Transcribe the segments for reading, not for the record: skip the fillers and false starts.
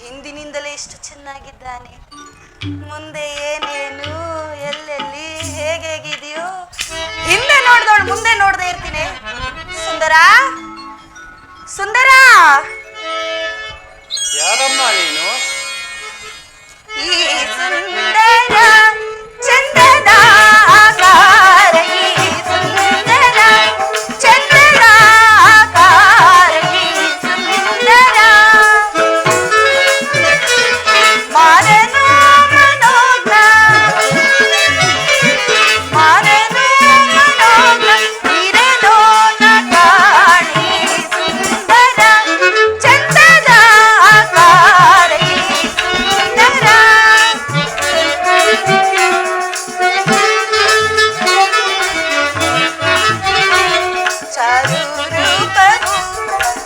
ಹಿಂದಿನಿಂದಲೇ ಇಷ್ಟು ಚೆನ್ನಾಗಿದ್ದಾನೆ, ಮುಂದೆ ಏನೇನು ಎಲ್ಲೆಲ್ಲಿ ಹೇಗಿದೆಯೋ ಹಿಂದೆ ನೋಡ್ದವಳು ಮುಂದೆ ನೋಡದೆ ಇರ್ತೀನಿ. ಸುಂದರ ಸುಂದರ, ಯಾರಮ್ಮ ನೀನು? ಈ ಸುಂದರ ಚಂದದ ಆಕಾರ, ಈ ಸುಂದರ ಚಂದದ ಆಕಾರ, ಈ ಸುಂದರ ಮಾರನು ಮನೋಜ್ಞ, ಮಾರನು ಮನೋಜ್ಞ ಇರಲೋ ನಗಾಣಿ, ಸುಂದರ ಚಂದದ ಆಕಾರ, ಈ ಸುಂದರ ಚಾರು ರೂಪವು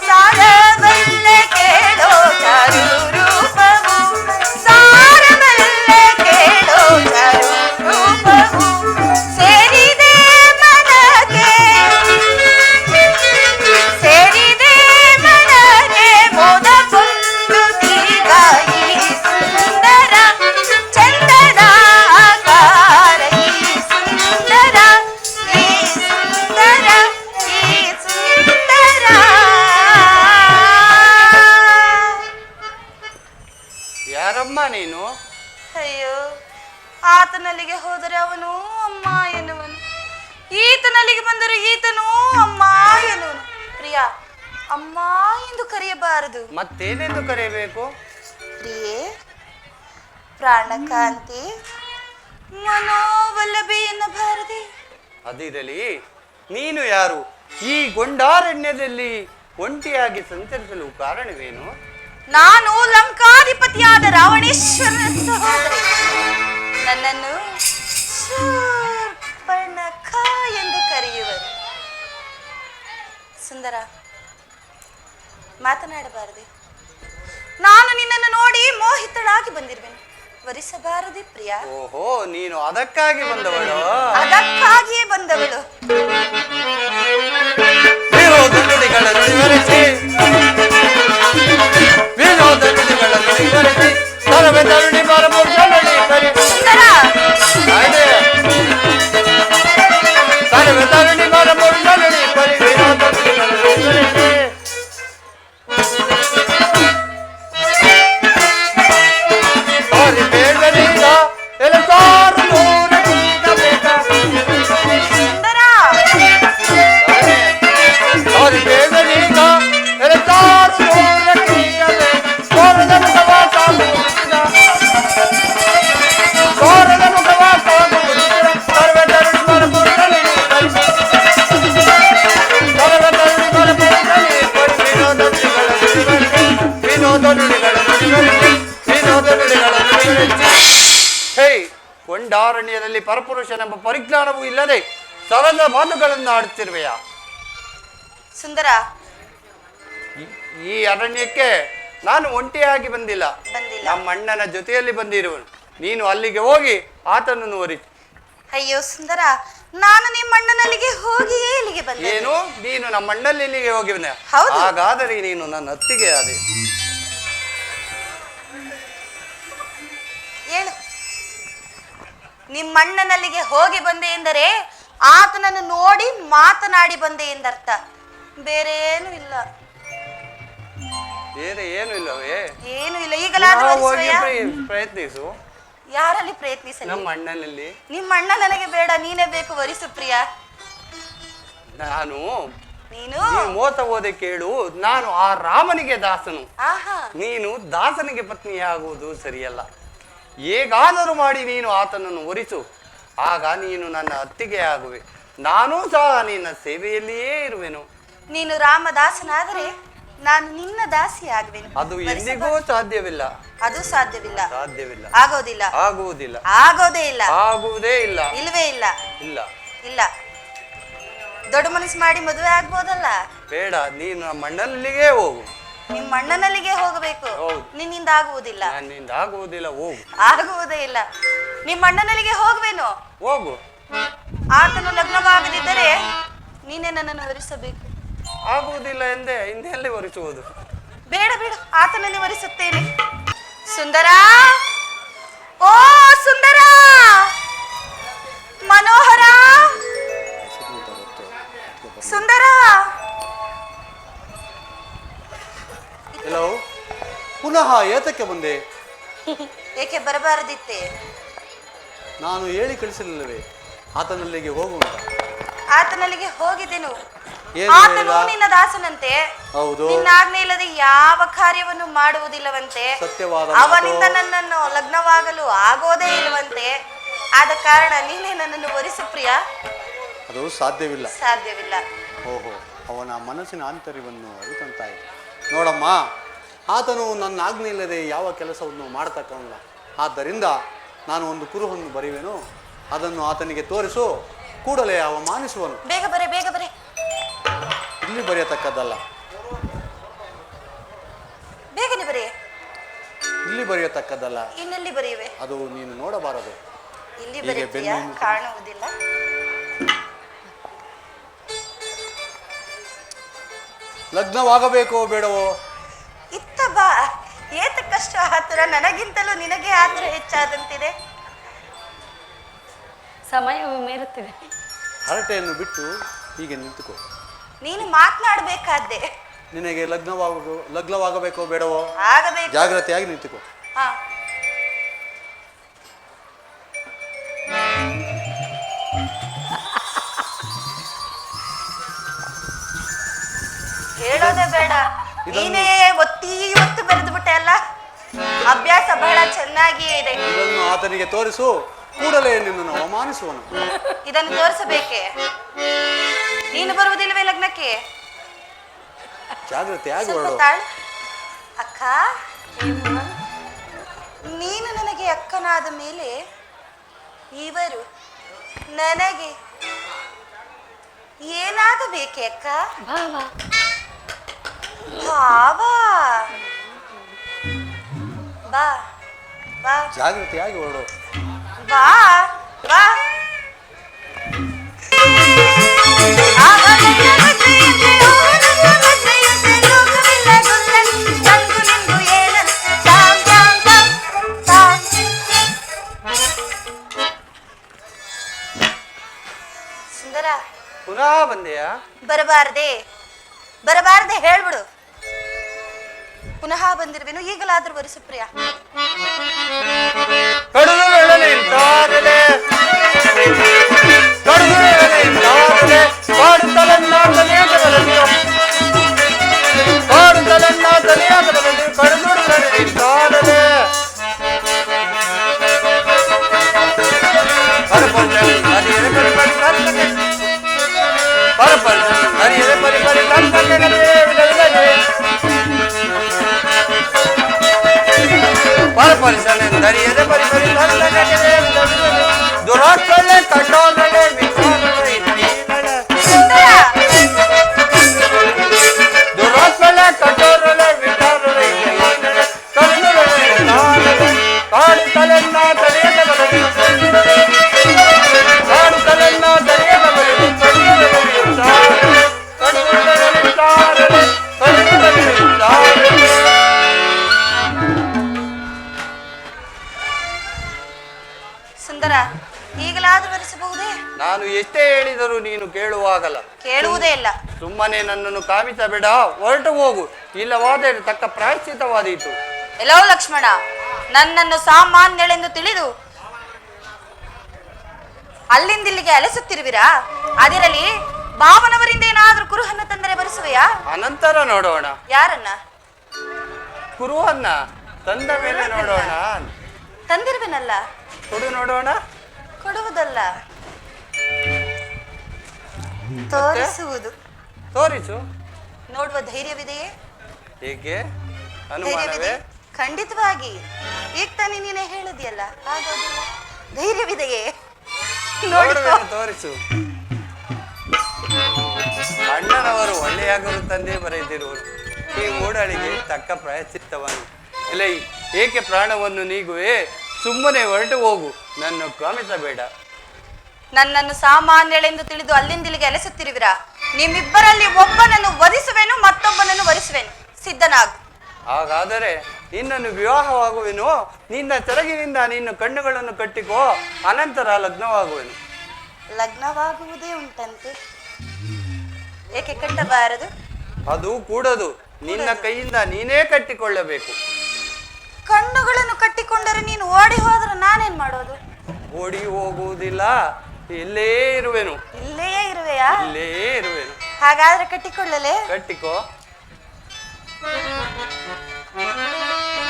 ಸಾರಬಲ್ಲೆ ಕೇಳೋ, ಚಾರು ರೂಪವು ಸಾರಬಲ್ಲೆ ಕೇಳೋ, ಚಾರು ರೂಪವು ಸೇರಿದೆ ಮನಗೆ, ಸೇರಿದೆ ಮನಗೆ ಮೋದ ಪೊಂದುತ್ತೀಗ, ಈ ಸುಂದರ ಚಂದದ ಆಕಾರ, ಈ ಸುಂದರ, ಈ ಸುಂದರ, ಈ ಸುಂದರ. ಯಾರಮ್ಮ ನೀನು? ಅಯ್ಯೋ, ಆತನಲ್ಲಿಗೆ ಹೋದರೆ ಅವನು ಅಮ್ಮ ಎನ್ನುವನು, ಈತನಲ್ಲಿಗೆ ಬಂದರೆ ಈತನು ಅಮ್ಮ ಎನ್ನುವನು. ಪ್ರಿಯ, ಅಮ್ಮ ಎಂದು ಕರೆಯಬಾರದು, ಮತ್ತೇನೆಂದು ಕರೆಯಬೇಕು? ಪ್ರಿಯೇ, ಪ್ರಾಣಕಾಂತಿ, ಮನೋವಲ್ಲಭಿ ಎನ್ನಬಾರದೆ. ಅದಿರಲಿ, ನೀನು ಯಾರು? ಈ ಗೊಂಡಾರಣ್ಯದಲ್ಲಿ ಒಂಟಿಯಾಗಿ ಸಂಚರಿಸಲು ಕಾರಣವೇನು? ನಾನು ಲಂಕಾಧಿಪತಿಯಾದ ರಾವಣೇಶ್ವರನ ಸಹೋದರಿ. ನನ್ನನ್ನು ಶೂರ್ಪಣಖ ಎಂದು ಕರೆಯುವರು. ಸುಂದರ, ಮಾತನಾಡಬಾರದೆ? ನಾನು ನಿನ್ನನ್ನು ನೋಡಿ ಮೋಹಿತಳಾಗಿ ಬಂದಿರುವೆನು, ವರಿಸಬಾರದೆ ಪ್ರಿಯ? ಓಹೋ, ನೀನು ಅದಕ್ಕಾಗಿ ಬಂದವಳು? ಅದಕ್ಕಾಗಿಯೇ ಬಂದವಳು. ವಿನೋದ ನುಡಿಗಳ ನುಡಿವರಿಸಿ, ವಿನೋದ ನುಡಿಗಳ ನುಡಿವರಿಸಿ, ತರವೆ ತರುಣಿ ಬರಬಹುದು ಕರಿ. ಸುಂದರ, ತರವೆ ತರುಣಿ ಬರಬಹುದು ಕರಿ, ವಿನೋದ ನುಡಿಗಳ ನುಡಿವರಿಸಿ. ಬೇಡದೀಗ ಎಲ್ಲ ಸಾರು ನೂರ ಈಗ ಬೇಕ. ಸುಂದರ, ಸಾರಿ ಬೇಡದೀಗ ಎಲ್ಲ ಸಾರು ನೂರ ಈಗ ಬೇಕ. ಸೋರದ ಮುಖವ ಸಾಲು ಉಳಿಸಿದ, ಸೋರದ ಮುಖವ ಸಾಲು ಉಳಿಸಿದ, ಸರ್ವ ತರುಣಿ ಬರಪುರದಲ್ಲಿ ಕರಿ, ಸರ್ವ ತರುಣಿ ಬರಪುರದಲ್ಲಿ ಕರಿ, ವಿನೋದ ನುಡಿಗಳ ನುಡಿವರಿಸಿ, ವಿನೋದ ನುಡಿಗಳ ನುಡಿವರಿಸಿ, ವಿನೋದ ನುಡಿಗಳ ನುಡಿವರಿಸಿ. ಹೇ, ಕೊಂಡಾರಣ್ಯದಲ್ಲಿ ಪರಪುರುಷನೆಂಬ ಪರಿಜ್ಞಾನವೂ ಇಲ್ಲದೆ ಸರಳ ಮಾತುಗಳನ್ನು ಆಡುತ್ತಿರುವೆಯಾ? ಸುಂದರ, ಈ ಅರಣ್ಯಕ್ಕೆ ನಾನು ಒಂಟಿಯಾಗಿ ಬಂದಿಲ್ಲ, ಬಂದಿಲ್ಲ. ನಮ್ಮ ಅಣ್ಣನ ಜೊತೆಯಲ್ಲಿ ಬಂದಿರುವನು. ನೀನು ಅಲ್ಲಿಗೆ ಹೋಗಿ ಆತನನ್ನು ವರಿಸು. ಅಯ್ಯೋ ಸುಂದರ, ನಾನು ನಿಮ್ಮ ಅಣ್ಣನಲ್ಲಿಗೆ ಹೋಗಿಯೇ ಇಲ್ಲಿಗೆ ಬಂದೆ. ಏನು, ನೀನು ನಮ್ಮ ಅಣ್ಣಲ್ಲಿ ಇಲ್ಲಿಗೆ ಹೋಗಿ ಬಂದೆ? ಹೌದು. ಹಾಗಾದರೆ ನೀನು ನನ್ನ ಅತ್ತಿಗೆ ಆದೆ. ಹೇಳು, ನಿಮ್ಮ ಅಣ್ಣನಲ್ಲಿಗೆ ಹೋಗಿ ಬಂದೆ ಎಂದರೆ ಆತನನ್ನು ನೋಡಿ ಮಾತನಾಡಿ ಬಂದೆ ಎಂದರ್ಥ, ಬೇರೆ ಏನು ಇಲ್ಲ. ಬೇರೆ ಏನು ಇಲ್ಲವೇ? ಏನು ಇಲ್ಲ. ಈಗಲಾದ್ರೂ ಹೋಗಿ ವರಿಸುವೆಯಾ? ಪ್ರಯತ್ನಿಸು. ಯಾರಲ್ಲಿ ಪ್ರಯತ್ನಿಸಲಿ? ನಮ್ಮ ಅಣ್ಣನಲ್ಲಿ. ನಿಮ್ಮ ಅಣ್ಣ ನನಗೆ ಬೇಡ, ನೀನೇ ಬೇಕು, ವರಿಸು ಪ್ರಿಯ. ನಾನು ನೀನು ಮೋಸ ಹೋದೆ ಕೇಳು, ನಾನು ಆ ರಾಮನಿಗೆ ದಾಸನು. ಆಹಾ, ನೀನು ದಾಸನಿಗೆ ಪತ್ನಿಯಾಗುವುದು ಸರಿಯಲ್ಲ. ಹೇಗಾದರೂ ಮಾಡಿ ನೀನು ಆತನನ್ನು ಒರಿಸು, ಆಗ ನೀನು ನನ್ನ ಅತ್ತಿಗೆ ಆಗುವೆ. ನಾನೂ ಸಹ ನಿನ್ನ ಸೇವೆಯಲ್ಲಿಯೇ ಇರುವೆನು. ನೀನು ರಾಮದಾಸನಾದರೆ ನಾನು ನಿನ್ನ ದಾಸಿ ಆಗುವೆನು. ಅದು ಎಂದಿಗೂ ಸಾಧ್ಯವಿಲ್ಲ. ಅದು ಸಾಧ್ಯವಿಲ್ಲ, ಸಾಧ್ಯವಿಲ್ಲ, ಆಗೋದಿಲ್ಲ, ಆಗುವುದಿಲ್ಲ, ಆಗೋದೇ ಇಲ್ಲ, ಆಗುವುದೇ ಇಲ್ಲ, ಇಲ್ವೇ ಇಲ್ಲ, ಇಲ್ಲ, ಇಲ್ಲ. ದೊಡ್ಡ ಮನಸ್ಸು ಮಾಡಿ ಮದುವೆ ಆಗ್ಬೋದಲ್ಲ? ಬೇಡ, ನೀನು ನಮ್ಮ ಅಣ್ಣನಲ್ಲಿಗೆ ಹೋಗು. ನಿಮ್ಮ ಅಣ್ಣನಲ್ಲಿಗೆ ಹೋಗಬೇಕು. ಹೌದು. ನಿನ್ನಿಂದ ಆಗುವುದಿಲ್ಲ, ನನ್ನಿಂದ ಆಗುವುದಿಲ್ಲ, ಹೋಗು. ಆಗುವುದೇ ಇಲ್ಲ. ನಿಮ್ಮ ಅಣ್ಣನಲ್ಲಿಗೆ ಹೋಗ್ವೇನು? ಹೋಗು. ಆತನು ಲಗ್ನವಾಗದಿದ್ದರೆ ನೀನೇ ನನ್ನನ್ನು ವರಿಸಬೇಕು. ಆಗುವುದಿಲ್ಲ ಎಂದೇ ಹಿಂದೆಯಲ್ಲಿ ಒರಿಸುವುದು. ಬೇಡ ಬೇಡ, ಆತನನ್ನೇ ವರಿಸುತ್ತೇನೆ. ಸುಂದರ, ಓ ಸುಂದರ, ಮನೋಹರ, ಸುಂದರ. ಎಲ್ಲೋ ಪುನಃ ಏತಕ್ಕೆ ಬಂದೆ? ಏಕೆ ಬರಬಾರದಿತ್ತೆ? ನಾನು ಹೇಳಿ ಕಳಿಸಲಿಲ್ಲವೇ ಆತನಲ್ಲಿಗೆ ಹೋಗು ಅಂತ? ಆತನಲ್ಲಿಗೆ ಹೋಗಿದ್ದೆನು. ಏನು ಆತನು ಹೇಳಿದ? ನಿನ್ನ ದಾಸನಂತೆ. ಹೌದು. ನಿನ್ನ ಆಜ್ಞೆ ಇಲ್ಲದೆ ಯಾವ ಕಾರ್ಯವನ್ನು ಮಾಡುವುದಿಲ್ಲವಂತೆ. ಸತ್ಯವಾದ ಅವನಿಂದ ಮಾತು. ನನ್ನನ್ನು ಲಗ್ನವಾಗಲು ಆಗೋದೇ ಇಲ್ಲವಂತೆ. ಆದ ಕಾರಣ ನೀನೇ ನನ್ನನ್ನು ವರಿಸು ಪ್ರಿಯ. ಅದು ಸಾಧ್ಯವಿಲ್ಲ. ಸಾಧ್ಯವಿಲ್ಲ. ಓಹೋ, ಅವನ ಮನಸ್ಸಿನ ಆಂತರ್ಯವನ್ನು ಅರಿತಂತಾಯಿತು. ನೋಡಮ್ಮ, ಆತನು ನನ್ನ ಆಜ್ಞೆ ಇಲ್ಲದೆ ಯಾವ ಕೆಲಸವನ್ನು ಮಾಡ್ತಕ್ಕವಲ್ಲ. ಆದ್ದರಿಂದ ನಾನು ಒಂದು ಕುರುಹನ್ನು ಬರೆಯುವೆನು, ಅದನ್ನು ಆತನಿಗೆ ತೋರಿಸು, ಕೂಡಲೇ ಅವ ಮಾನಿಸುವನು. ಬೇಗ ಬರೆ, ಬೇಗ ಬರೆ. ಇಲ್ಲಿ ಬರೆಯತಕ್ಕದ್ದಲ್ಲ, ಬೇಗನೆ ಬರೆ. ಇಲ್ಲಿ ಬರೆಯತಕ್ಕದ್ದಲ್ಲ. ಇನ್ನೆಲ್ಲಿ ಬರೆಯುವೆ? ಅದು ನೀನು ನೋಡಬಾರದು. ಇಲ್ಲಿ ಹೀಗೆ ಬರೆಯುತ್ತೀಯಾ? ಬೆನ್ನು ಹಿಂದೆ. ಕಾಣುವುದಿಲ್ಲ. ಲಗ್ನವಾಗಬೇಕೋ ಬೇಡವೋ? ಇತ್ತ ಬಾ. ಏತಕ್ಕಷ್ಟು ಆತುರ? ನನಗಿಂತಲೂ ನಿನಗೆ ಆತುರ ಹೆಚ್ಚಾದಂತಿದೆ. ಸಮಯವು ಮೀರುತ್ತಿದೆ. ಹರಟೆಯನ್ನು ಬಿಟ್ಟು ಹೀಗೆ ನಿಂತುಕೋ. ನೀನು ಮಾತನಾಡಬೇಕಾದ್ದೆ. ನಿನಗೆ ಲಗ್ನವಾಗಬೇಕೋ ಬೇಡವೋ? ಆಗಬೇಕು. ಜಾಗ್ರತೆಯಾಗಿ ನಿಂತುಕೋ. ಹಾ. ಹೇಳೋದೇ ಬೇಡ, ನೀನೇ ಒತ್ತು ಬರೆದು ಬಿಟ್ಟೆ ಅಲ್ಲ. ಅಭ್ಯಾಸ ಬಹಳ ಚೆನ್ನಾಗಿಯೇ ಇದೆ. ಇದನ್ನು ಆತನಿಗೆ ತೋರಿಸು, ಕೂಡಲೇ ನಿನ್ನನ್ನು ಅವಮಾನಿಸುವನು. ಇದನ್ನು ತೋರಿಸಬೇಕೆ? ನೀನು ಬರುವುದಿಲ್ಲವೇ ಲಗ್ನಕ್ಕೆ? ಜಾಗ್ರತೆಯಾಗಿ ಸ್ವಲ್ಪ ಹೊರಡು. ತಾಳು. ಅಕ್ಕ, ನೀನು ನನಗೆ ಅಕ್ಕನಾದ ಮೇಲೆ ಇವರು ನನಗೆ ಏನಾಗಬೇಕೆ ಅಕ್ಕ? ಭಾವ. ಭಾವ. ಬಾ ಬಾ ಜಾಗ್ರತೆಯಾಗಿ ಹೊರಡು. ಬಾ ಬಾ. ಸುಂದರ, ಪುನಃ ಬಂದೆಯಾ? ಬರಬಾರದೆ ಬರಬಾರದೆ ಹೇಳ್ಬಿಡು. ಪುನಃ ಬಂದಿರುವೆನು, ಈಗಲಾದ್ರೂ ವರಿಸು ಪ್ರಿಯ. ಕಡುದು ವೇಳನೆ ಇಂತಾಗಲೇ, ಕಡುದು ವೇಳನೆ ಇಂತಾಗಲೇ, ಕಾಡುತ್ತಲನ್ನಾಗಲೇ ಬರಲಿಯೋ, ಕಾಡುತ್ತಲನ್ನಾಗಲೇ ಬರಲಿಯೋ, ಕಡುದು ವೇಳನೆ ಇಂತಾಗಲೇ. ಪರಪಂಚ ಹರಿಯರೆ ಪರಿಪರಿ ಕರ್ತನೆ, ಪರಪಂಚ ಹರಿಯರೆ ಪರಿಪರಿ ಕರ್ತನೆ, ಪರಪರಿಸನೆಂದರಿಯದೆ ಪರಿಪರಿ ದುರಾತ್ಮಳೆ ಕಟ್ಟೋದಳೆ ದುರಾತ್ಮಳೆ ಕಟ್ಟೋದಳೆ ವಿಚಾರಳೆ ಕಾಡುತ್ತಲೆನ್ನ ತಡೆಯದ ಬರಲಿ, ಕಾಡುತ್ತಲೆನ್ನ ತಡೆಯದ ಬರಲಿ, ಸುಂದರ, ಈಗಲಾದ್ರೂ ವರಿಸಬಹುದೇ? ನಾನು ಎಷ್ಟೇ ಹೇಳಿದರೂ ನೀನು ಕೇಳುವಾಗಲ್ಲ. ಕೇಳುವುದೇ ಇಲ್ಲ. ಸುಮ್ಮನೆ ನನ್ನನ್ನು ಕಾಮಿಸಬೇಡ, ಹೊರಟು ಹೋಗು. ಇಲ್ಲವಾದರೆ ತಕ್ಕ ಪ್ರಾಯಶ್ಚಿತವಾದೀತು. ಎಲ್ಲೋ ಲಕ್ಷ್ಮಣ, ನನ್ನನ್ನು ಸಾಮಾನ್ಯಳೆಂದು ತಿಳಿದು ಅಲ್ಲಿಂದಿಲ್ಲಿಗೆ ಅಲೆಸುತ್ತಿರುವಿರಾ? ಅದಿರಲಿ, ಭಾವನವರಿಂದ ಏನಾದ್ರೂ ಕುರುಹನ್ನು ತಂದರೆ ಬರಿಸುವೆಯಾ? ಅನಂತರ ನೋಡೋಣ. ಯಾರನ್ನ? ಕುರುಹನ್ನ ತಂದ ಮೇಲೆ ನೋಡೋಣ. ತಂದಿರುವೆನಲ್ಲ. ಕೊಡು ನೋಡೋಣ. ಕೊಡುವುದಲ್ಲ, ತೋರಿಸುವುದು. ತೋರಿಸು. ನೋಡುವ ಧೈರ್ಯವಿದೆಯೇ? ಏಕೆ ಅನುಮಾನವೇ? ಧೈರ್ಯವಿದೆ, ಖಂಡಿತವಾಗಿ. ಈಗ ತಾನೇ ನೀನೇ ಹೇಳಿದ್ಯಲ್ಲ, ಆಗೋದಿಲ್ಲ. ಧೈರ್ಯವಿದೆಯೇ? ನೋಡಿಕೋ. ತೋರಿಸು. ಅಣ್ಣನವರು ಒಳ್ಳೆಯಾಗಲು ತಂದೆ ಬರೆದಿರುವರು. ಈ ಮೂಡಳಿಗೆ ತಕ್ಕ ಪ್ರಾಯಶ್ಚಿತ್ತವನ್ನು. ಇಲ್ಲ, ಏಕೆ ಪ್ರಾಣವನ್ನು ನೀಗುವೆ? ಸುಮ್ಮನೆ ಹೊರಟು ಹೋಗು, ನನ್ನ ಕಾಮಿಸಬೇಡ. ನನ್ನನ್ನು ಸಾಮಾನ್ಯಳೆಂದು ತಿಳಿದು ಅಲ್ಲಿಂದಿಲ್ಲಿಗೆ ಅಲೆಸುತ್ತಿರುವಿರಾ? ನಿಮ್ಮಿಬ್ಬರಲ್ಲಿ ಒಬ್ಬನನ್ನು ವರಿಸುವೆನು, ಮತ್ತೊಬ್ಬನನ್ನು ವರಿಸುವೆನು. ಸಿದ್ಧನಾಗು. ಹಾಗಾದರೆ ನಿನ್ನನ್ನು ವಿವಾಹವಾಗುವೆನು. ನಿನ್ನ ಸೆರಗಿನಿಂದ ನಿನ್ನ ಕಣ್ಣುಗಳನ್ನು ಕಟ್ಟಿಕೋ, ಅನಂತರ ಲಗ್ನವಾಗುವೆನು. ಲಗ್ನವಾಗುವುದೇ ಉಂಟಂತೆ, ಏಕೆ ಕಟ್ಟಬಾರದು? ಅದು ಕೂಡದು, ನಿನ್ನ ಕೈಯಿಂದ ನೀನೇ ಕಟ್ಟಿಕೊಳ್ಳಬೇಕು. ಕಣ್ಣುಗಳನ್ನು ಕಟ್ಟಿಕೊಂಡರೆ ನೀನು ಓಡಿ ಹೋದ್ರೆ ನಾನೇನ್ ಮಾಡೋದು? ಓಡಿ ಹೋಗುವುದಿಲ್ಲ, ಇಲ್ಲೇ ಇರುವೆನು. ಇಲ್ಲೇ ಇರುವೆಯಾ? ಇಲ್ಲೇ ಇರುವೆನು. ಹಾಗಾದ್ರೆ ಕಟ್ಟಿಕೊಳ್ಳಲೇ? ಕಟ್ಟಿಕೋ,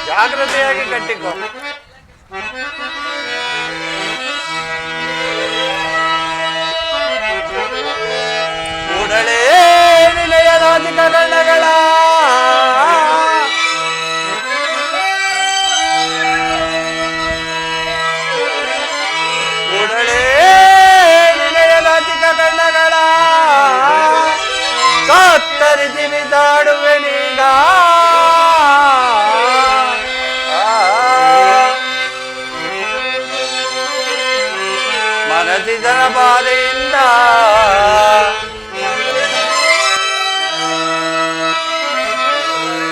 ಜಾಗ್ರತೆಯಾಗಿ ಕಟ್ಟಿಕೋ. ಕೂಡಲೇ ನಿಲಯ ರಾಜಿಕ ಗಣಗಳ ಕೂಡಲೇ ನಿಲಯ ರಾಜಿಕ ಗಣಗಳ ಕತ್ತರಿಸಿ ಬಿಸಾಡುವೆನೀಗ. ಮನಸಿದನ ಬಾಧೆಯಿಂದ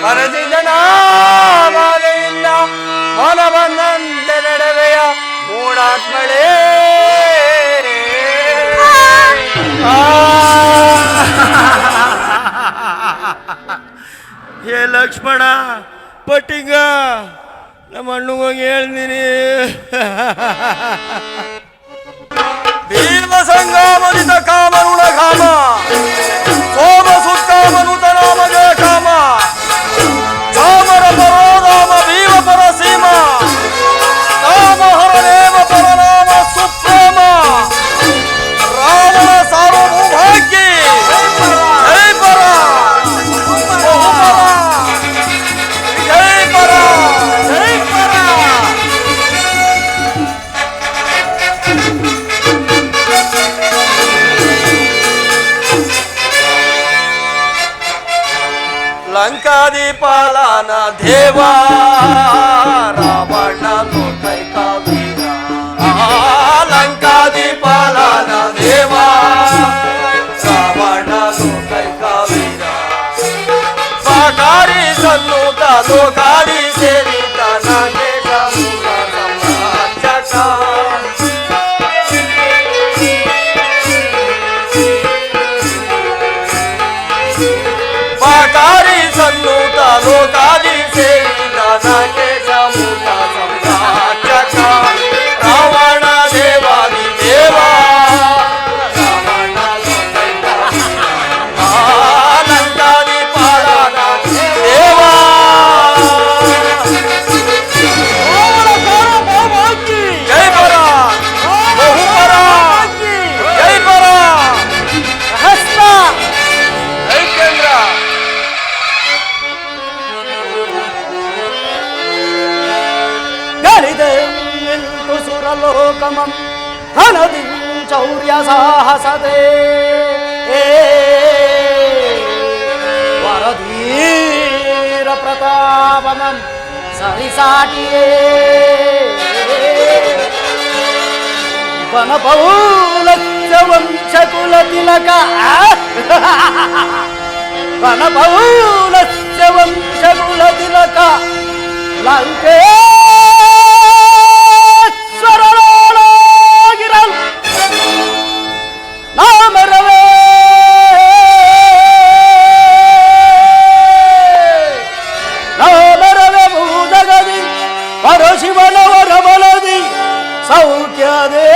ಮನಸಿದನ ಬಾಧೆಯಿಂದ ಮನ ಬಂದಂತೆ ನಡೆವೆಯ ಮೂಢಾತ್ಮಳೇ. ಏ ಲಕ್ಷ್ಮಣ ಪಟ್ಟಿಂಗ, ನಮ್ಮ ಅಣ್ಣಗೆ ಹೋಗಿ ಹೇಳ್ತೀನಿ. ಭೀಮ ಸಂಗಾಮನಿತ ಕಾಮರುಣ ಕಾಮ ಸೋಮ ಸುತ್ತಾಮನುತ ನಾಮ ಜಯ ಕಾಮ ಚಾಮರ ಪರೋಧಾಮ ಭೀಮ ಪರ ಸೀಮ ಕಾಮ ಹರನೇಮ ಪರನಾಮ ಸುಪ್ರೇಮ ರಾವಣ ಸಾರ್ವಭೌಮಾಗ್ಯ ಜೈ ಪರ ಜೈ ಪರ ಜೈ ಪರ. ಲಂಕಾದಿಪಾಲನ ದೇವಾ ರಾವಣ ಲೋಕೈಕ ವೀರ. ಲಂಕಾದಿಪಾಲನ ದೇವಾ ರಾವಣ ಲೋಕೈಕ ವೀರ. ಸಾಕಾರಿ ಸನ್ನುತ ಲೋಕಾದಿ ಸೇರಿತ ನಾಗೇಶ ಮೂಲ ಸಮಾಜಕ. ಸಾಕಾರಿ ಸನ್ನುತ ಲೋಕಾದಿ ಸೇರಿತ ನಾಗೇಶ ಮೂಲ ಸಮಾಜಕ. ರಾವಣ ದೇವಾದಿ ದೇವಾ ರಾವಣ ಲೋಕೈಕ ಲಂಕಾದಿ ಪಾಲನ ದೇವಾ. ಜೈ ಪರ ಬಹುಪರ ಜೈ ಪರ ಹಸ್ತ ಐಕೇಂದ್ರ. ಗಲಿದೆಂತು ಸುರಲೋಕಮಂ ಹನದಿಂ ಚೌರ್ಯ ಸಾಹಸದೇ ವರಧೀರ ಪ್ರತಾಪಮಂ ಸರಿಸಾಟಿಯೇ ವನಪೌಲಸ್ಯ ವಂಶಕುಲ ತಿಲಕ ವನಪೌಲಸ್ಯ ವಂಶಕುಲ ತಿಲಕ ಲಂಕೇಶ್ವರನಾಗಿರಲು ನಾಮರವೇ ನಾಮರವೇ ಭೂಜಗದಿ ಪರಶಿವನವರ ಬಲದಿ ಸೌಖ್ಯದೇ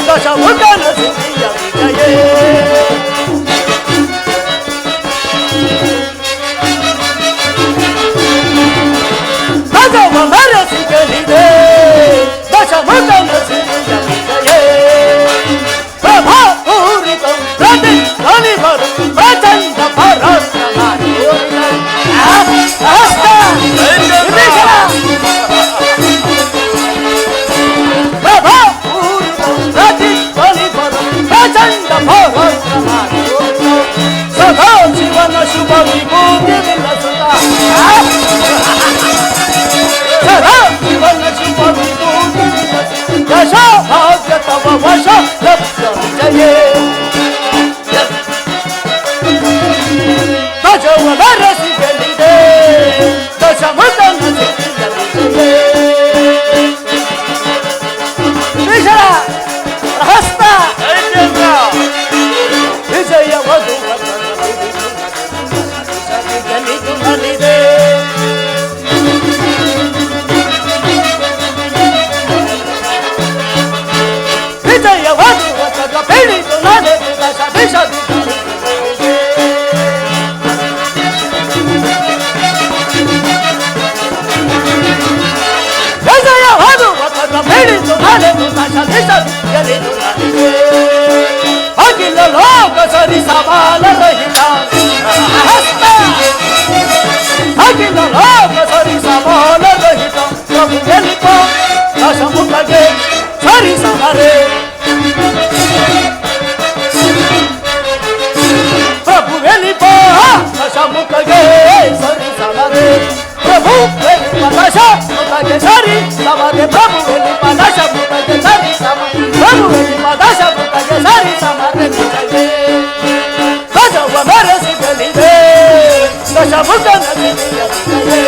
ದಶಮುಖನ ಸಿದ್ಧಿಯ ವಿಜಯೇ ಸಮಾನ ರಹಿತ ಹಸ್ತ ಅಖಿಲ ಲೋಕ ಸರಿ ಸಮಾನ ರಹಿತ ಪ್ರಭು ಎಲ್ಲಿಪ ದಶಮುಖಗೆ ಸರಿ ಸಮರೇ ಪ್ರಭು ಎಲ್ಲಿಪ ದಶಮುಖಗೆ ಸರಿ ಸಮರೇ ಪ್ರಭು ಎಲ್ಲಿಪ ದಶಮುಖಗೆ ಸರಿ ಸಮರೇ ಪ್ರಭು ಎಲ್ಲಿಪ ದಶಮುಖಗೆ ಸರಿ ಸಮ ಪ್ರಭು ಎಲ್ಲಿಪ ದಶಮುಖಗೆ ಸರಿ ಸಮರೇ ಗಜವ ಮೆರೆಸಿದಲಿದೆ ದಶಮುಖನ ಸಿರಿಯ ವಿಜಯೇ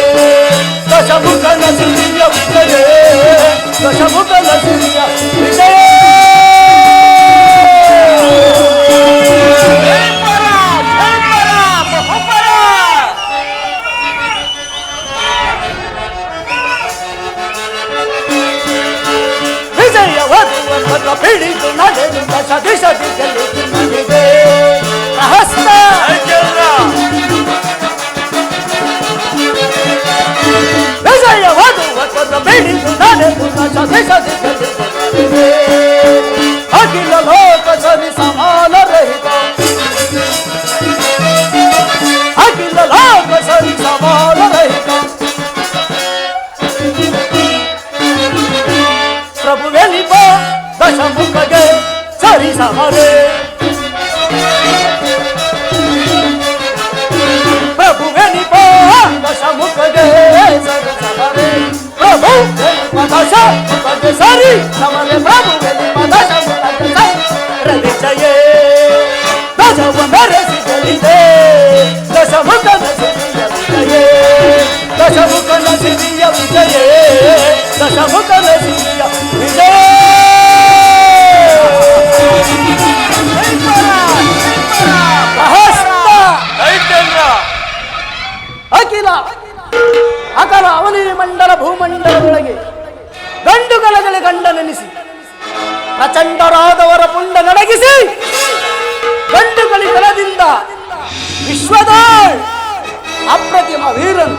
ದಶಮುಖನ ಸಿರಿಯ ವಿಜಯೇ ದಶಮುಖನ ಸಿರಿಯ ವಿಜಯೇ ವಿಜಯವಧುವನ್ನು ಹಿಡಿದು ನಡೆದು ದಶ ದಿಶ ದಿಕ್ಕಲ್ಲಿ ನಡೆದೆ ಹಸ್ತ ವಿಜಯವಧುವನ್ನು ಹಿಡಿದು ನಡೆದು ದಶ ದಿಶ ದಿಕ್ಕಲ್ಲಿ ನಡೆದೆ ಅಖಿಲ ಲೋಕ ಸರಿ ಸಮಾನ ರಹಿತ ಅಖಿಲ ಲೋಕ ಸರಿ ಸಮಾನ ರಹಿತ ಪ್ರಭು ಎಲ್ಲಿಪ ದಶಮುಖಗೆ ಸರಿ ಸಮರೇ ಪ್ರಭು ಎಲ್ಲಿಪ ದಶಮುಖಗೆ ಸರಿ ಸಮರೇ ಪ್ರಭು ಎಲ್ಲಿಪ ದಶಮುಖಗೆ ಸರಿ ಸಮರೇ ಪ್ರಭು ಎಲ್ಲಿಪ ದಶಮುಖಗೆ ಸರಿ ವಿಜಯೇ ಗಜವ ಮೆರೆಸಿದಲಿದೆ ದಶಮುಖನ ಸಿರಿಯ ವಿಜಯೇ ದಶಮುಖನ ಸಿರಿಯ ವಿಜಯೇ ದಶಮುಖನ ಸಿರಿಯ ವಿಜಯೇ ಅಖಿಲ ಅಕಲ ಅವನಿ ಮಂಡಲ ಭೂಮಂಡಲದೊಳಗೆ ಗಂಡುಗಳಗಳೆ ಗಂಡನೆನಿಸಿ ಪ್ರಚಂಡರಾದವರ ಪುಂಡ ನಡಗಿಸಿ ಗಂಡುಗಳಿಗಲದಿಂದ ವಿಶ್ವದ ಅಪ್ರತಿಮ ವೀರನು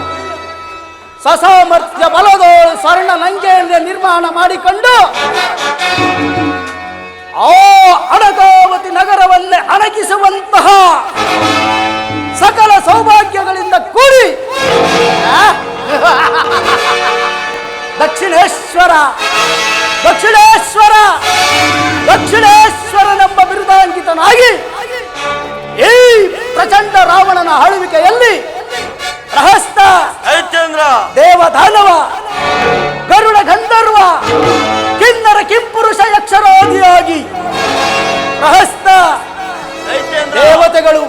ಸಸಾಮರ್ಥ್ಯ ಬಲದೋಳು ಸ್ವರ್ಣ ನಂಗೆಯಿಂದ ನಿರ್ಮಾಣ ಮಾಡಿಕೊಂಡು ಆ ಅಡಕಾವತಿ ನಗರವನ್ನೇ ಅಣಕಿಸುವಂತಹ ಸಕಲ ಸೌಭಾಗ್ಯಗಳಿಂದ ಕೂಡಿ ದಕ್ಷಿಣೇಶ್ವರ ದಕ್ಷಿಣೇಶ್ವರ ದಕ್ಷಿಣೇಶ್ವರನೆಂಬ ಬಿರುದಾಂಕಿತನಾಗಿ ಈ ಪ್ರಚಂಡ ರಾವಣನ ಆಳ್ವಿಕೆಯಲ್ಲಿ ಪ್ರಹಸ್ತ ದೇವದಾನವ ಗರುಡ ಗಂಧರ್ವ ಕಿನ್ನರ ಕಿಂಪುರುಷ ಯಕ್ಷರಾದಿಯಾಗಿ ಪ್ರಹಸ್ತ ದೇವತೆಗಳು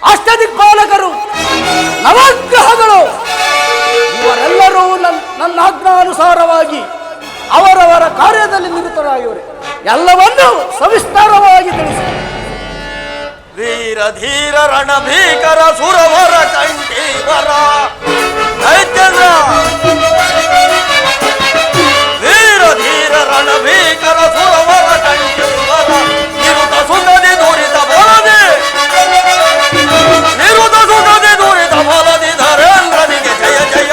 ಅಷ್ಟದಿಕ್ಪಾಲಕರು ನವಗ್ರಹಗಳು ಇವರೆಲ್ಲರೂ ನನ್ನ ಆಜ್ಞಾನುಸಾರವಾಗಿ ಅವರವರ ಕಾರ್ಯದಲ್ಲಿ ನಿರತರಾಗಿವರು ಎಲ್ಲವನ್ನೂ ಸವಿಸ್ತಾರವಾಗಿ ತಿಳಿಸಿ ವೀರ ಧೀರ ರಣ ಭೀಕರ ಸುರವರ ಕಂಠೀವರ ದೈತ್ಯೇಂದ್ರ ವೀರ ಧೀರ ರಣ ಭೀಕರ ಸುರವರ ಕಂಠೀವರ ನಿರುತ ಸುಂದದಿ ದೂರಿತ ಬಲದಿ ನಿರುತ ಸುಂದದಿ ದೂರಿತ ಬಲದಿ ಧರೇಂದ್ರನಿಗೆ ಜಯ ಜಯ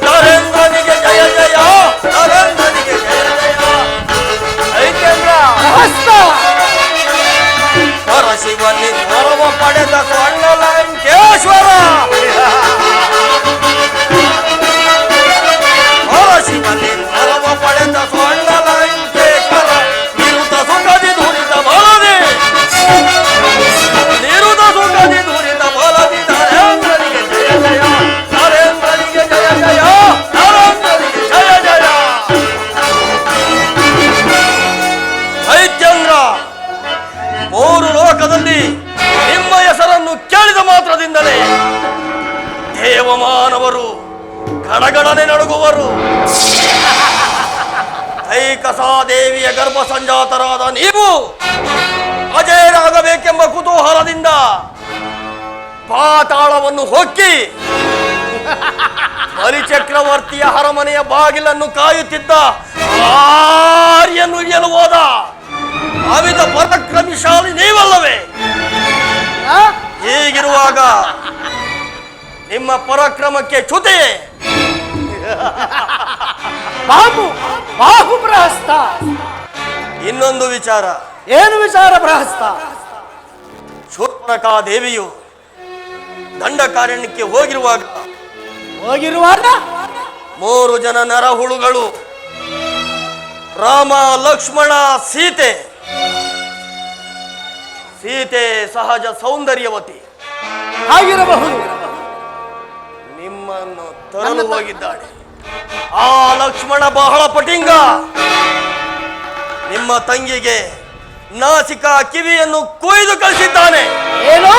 ಧರೇಂದ್ರನಿಗೆ ಜಯ ಜಯ ಧರೇಂದ್ರನಿಗೆ ಜಯ ಜಯ ದೈತ್ಯೇಂದ್ರ ಶಿವನಿ ಸ್ವರವ ಪಡೆದ ಸ್ವರ್ಣ ಲಂಕೇಶ್ವರ ಶಿವನಿ ಸ್ವರವ ಪಡೆದ ಸ್ವರ್ಣ ಲಂಕೇಶ್ವರ ನಿರುತ ಸುಖದಿ ಧೂರಿತ ಬಲದಿ ನಿರುತ ಸುಖದಿ ಧೂರಿತ ಬಲದಿ ಧರೇಂದ್ರನಿಗೆ ಜಯ ಜಯ ಧರೇಂದ್ರನಿಗೆ ಜಯ ಜಯ ಧರೇಂದ್ರನಿಗೆ ಜಯ ಜಯ ದೈತ್ಯೇಂದ್ರ ಮೂರು ಲೋಕದಲ್ಲಿ ನಿಮ್ಮ ಹೆಸರನ್ನು ಕೇಳಿದ ಮಾತ್ರದಿಂದಲೇ ದೇವಮಾನವರು ಗಡಗಡನೆ ನಡುಗುವರು. ಐಕಸಾದೇವಿಯ ಗರ್ಭ ಸಂಜಾತರಾದ ನೀವು ಅಜಯರಾಗಬೇಕೆಂಬ ಕುತೂಹಲದಿಂದ ಪಾತಾಳವನ್ನು ಹೊಕ್ಕಿ ಬಲಿಚಕ್ರವರ್ತಿಯ ಅರಮನೆಯ ಬಾಗಿಲನ್ನು ಕಾಯುತ್ತಿದ್ದ ಆರ್ಯನ್ನು ಹಿಡಿಯಲು ಹೋದ ಅವಿಧ ಪರಾಕ್ರಮಿಶಾಲಿ ನೀವಲ್ಲವೇ? ಹೀಗಿರುವಾಗ ನಿಮ್ಮ ಪರಾಕ್ರಮಕ್ಕೆ ಚ್ಯುತಿ. ಬಾಹು ಪ್ರಹಸ್ತ. ಇನ್ನೊಂದು ವಿಚಾರ. ಏನು ವಿಚಾರ ಪ್ರಹಸ್ತ? ಶೂರ್ಪಣಖಾ ದೇವಿಯು ದಂಡಕಾರಣ್ಯಕ್ಕೆ ಹೋಗಿರುವಾಗ 3 ಜನ ನರಹುಳುಗಳು ರಾಮ, ಲಕ್ಷ್ಮಣ, ಸೀತೆ ಸಹಜ ಸೌಂದರ್ಯವತಿ ಆಗಿರಬಹುದು. ನಿಮ್ಮನ್ನು ತರಲು ಹೋಗಿದ್ದಾಳೆ. ಆ ಲಕ್ಷ್ಮಣ ಬಹಳ ಪಟಿಂಗ. ನಿಮ್ಮ ತಂಗಿಗೆ ನಾಸಿಕ ಕಿವಿಯನ್ನು ಕೊಯ್ದು ಕಳಿಸಿದ್ದಾನೆ. ಏನು?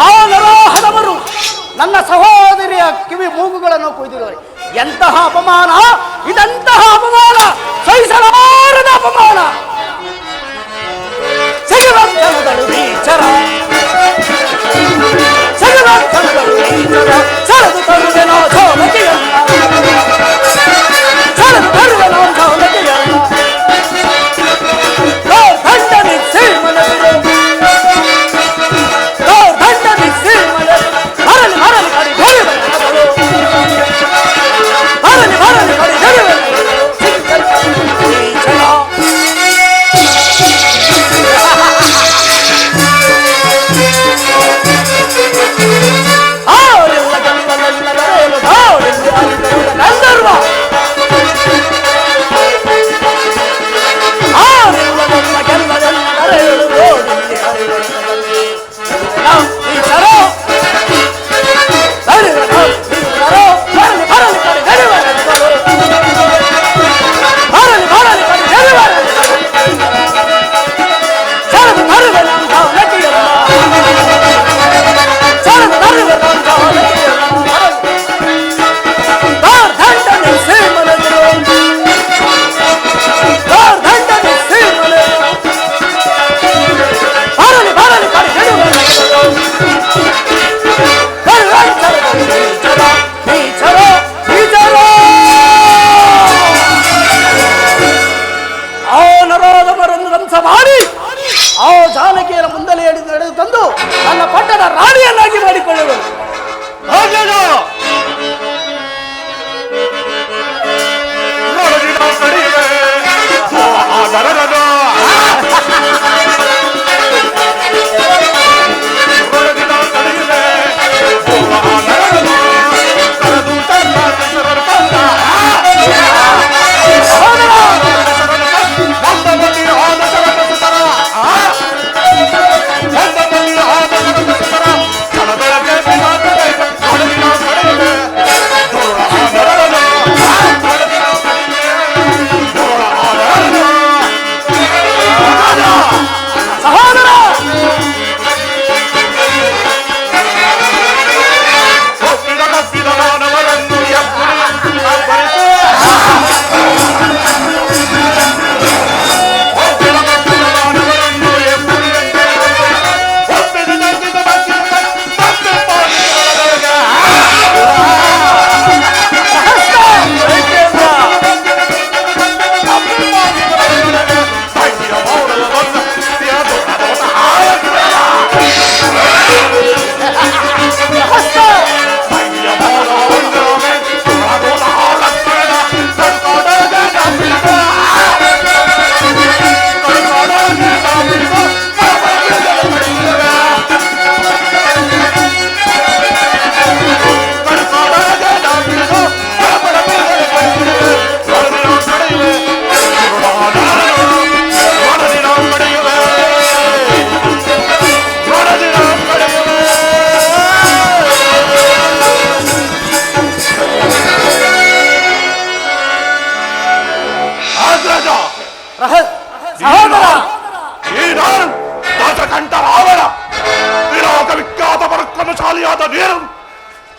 ಆ ನರಹಣವರು ನನ್ನ ಸಹೋದರಿಯ ಕಿವಿ ಮೂಗುಗಳನ್ನು ಕೊಯ್ದಿರುವರು. ಎಂತಹ ಅಪಮಾನ! ಇದಂತಹ ಅಪಮಾನ, ಸಹಿಸಲಾರದ ಅಪಮಾನ. ಸೆಗವಂತನಗಳು ನೀಚರ, ಸೆಗವಂತನಗಳು ನೀಚರ, ಸೆಳೆದು ತರುವೆನೋ ಸೌಲತಿಯನ್ನ, ಸೆಳೆದು ತರುವೆನೋ ಸೌಲತಿಯನ್ನ. ದಂಡನಿಸಿ ಮನವಿರು, ದಂಡನಿಸಿ ಮನವಿರು, ಮರಳಿ ಮರಳಿ ಕಡಿ ಧರಿವೆನಗಳು, ಮರಳಿ ಮರಳಿ ಕಡಿ ಧರಿವೆನಗಳು. ನೀಚರ ಗಂಧರ್ವ ಆ ಜಾನಕಿಯರ ಮುಂದಲೇ ನಡೆದು ತಂದು ನನ್ನ ಪಟ್ಟಣ ರಾಣಿಯನ್ನಾಗಿ ಮಾಡಿಕೊಳ್ಳುವರು.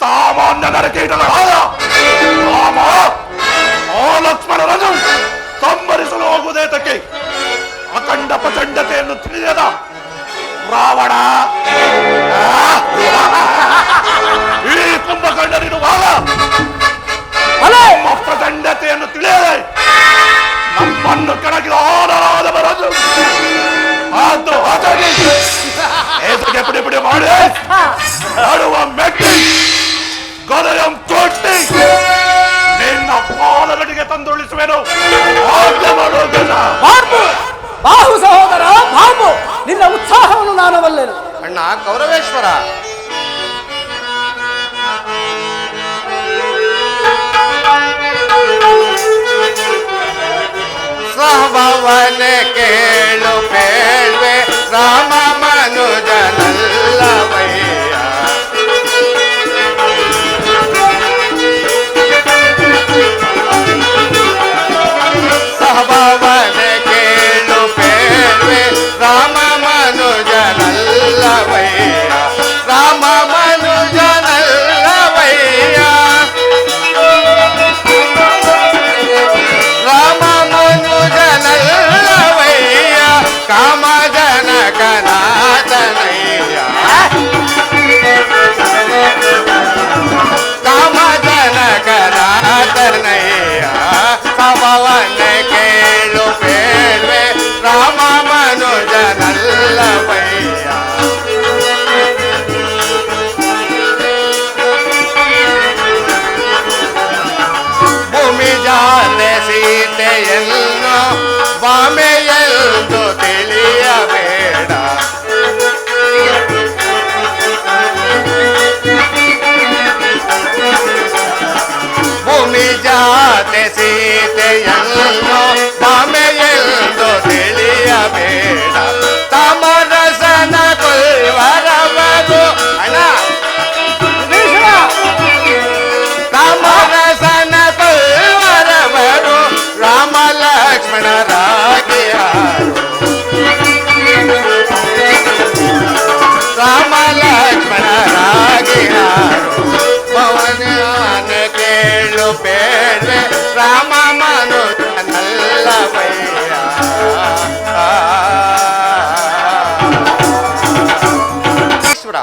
ಸಾಮಾನ್ಯ ನರಕೀಟಗಳಾದ ರಾಮ, ಆ ಲಕ್ಷ್ಮಣರನ್ನು ಸಂಹರಿಸಲು ಹೋಗುವುದೇತಕ್ಕೆ? ಅಖಂಡ ಪ್ರಚಂಡತೆಯನ್ನು ತಿಳಿಯದ ರಾವಣ ಈ ಕುಂಭಕರ್ಣನಿರುವಾಗ ನಮ್ಮ ಪ್ರಚಂಡತೆಯನ್ನು ತಿಳಿಯದೆ ನಮ್ಮನ್ನು ಕೆಳಗಿದ ಆನರಾದವರನ್ನು ಅದು ಹತಗಿ ಏತಕ್ಕೆ ಪುಡಿ ಪುಡಿ ಮಾಡಿ ಆಡುವ ಮೆಟ್ಟಿ ಗದಯಂ ಕೊಟ್ಟಿ ನಿನ್ನ ಪಾಲಗಡಿಗೆ ತಂದುಳಿಸುವೆನು. ಬಾಹು ಸಹೋದರ ಬಾಹು, ನಿನ್ನ ಉತ್ಸಾಹವನ್ನು ನಾನು ಬಲ್ಲೆನು. ಅಣ್ಣ ಕೌರವೇಶ್ವರ, ಸ್ವಭವನ ಕೇಳು ಬೇಳ್ವೆ ರಾಮ ಮನುಜನಲ್ಲವಯ್ಯ. ಸ್ವಭವನ ಕೇಳು ಬೇಳ್ವೆ ರಾಮ ಮನುಜನಲ್ಲವಯ್ಯ, ರಾಮ ಮನುಜನಲ್ಲವಯ್ಯ, ರಾಮ ಮನುಜನಲ್ಲವಯ್ಯ, ಕಾಮ ಜನಕನಾಥನಯ್ಯ, ಕಾಮ ಜನಕನಾಥನಯ್ಯ. ಸ್ವಭವನ ಕೇಳು ಬೇಡ್ವೆ ರಾಮ ಮನುಜನಲ್ಲವಯ್ಯ. ಭೂಮಿ ಜಾಲೆ ಸೀತೆಯನ್ನು ಬಾಮೆಯೆಂದು ತಿಳಿಯಬೇಡ, ಭೂಮಿ ಜಾತೆ ಸೀತೆಯನ್ನು ಬಾಮೆಯೆಂದು ತಿಳಿಯಬೇಡ. ತಮರಸನ ಕೊಲ್ವರವರು ಅಣ್ಣ ತಮರಸನ ಕೊಲ್ವರವರು ರಾಮ ಲಕ್ಷ್ಮಣರಾಗಿಯಾರು, ರಾಮ ಲಕ್ಷ್ಮಣರಾಗಿಯಾರು. ಪವನ ಕೇಳು ಬೇಡ್ವೆ ರಾಮ ಮನುಜನಲ್ಲವಯ್ಯ. ಈಶ್ವರ,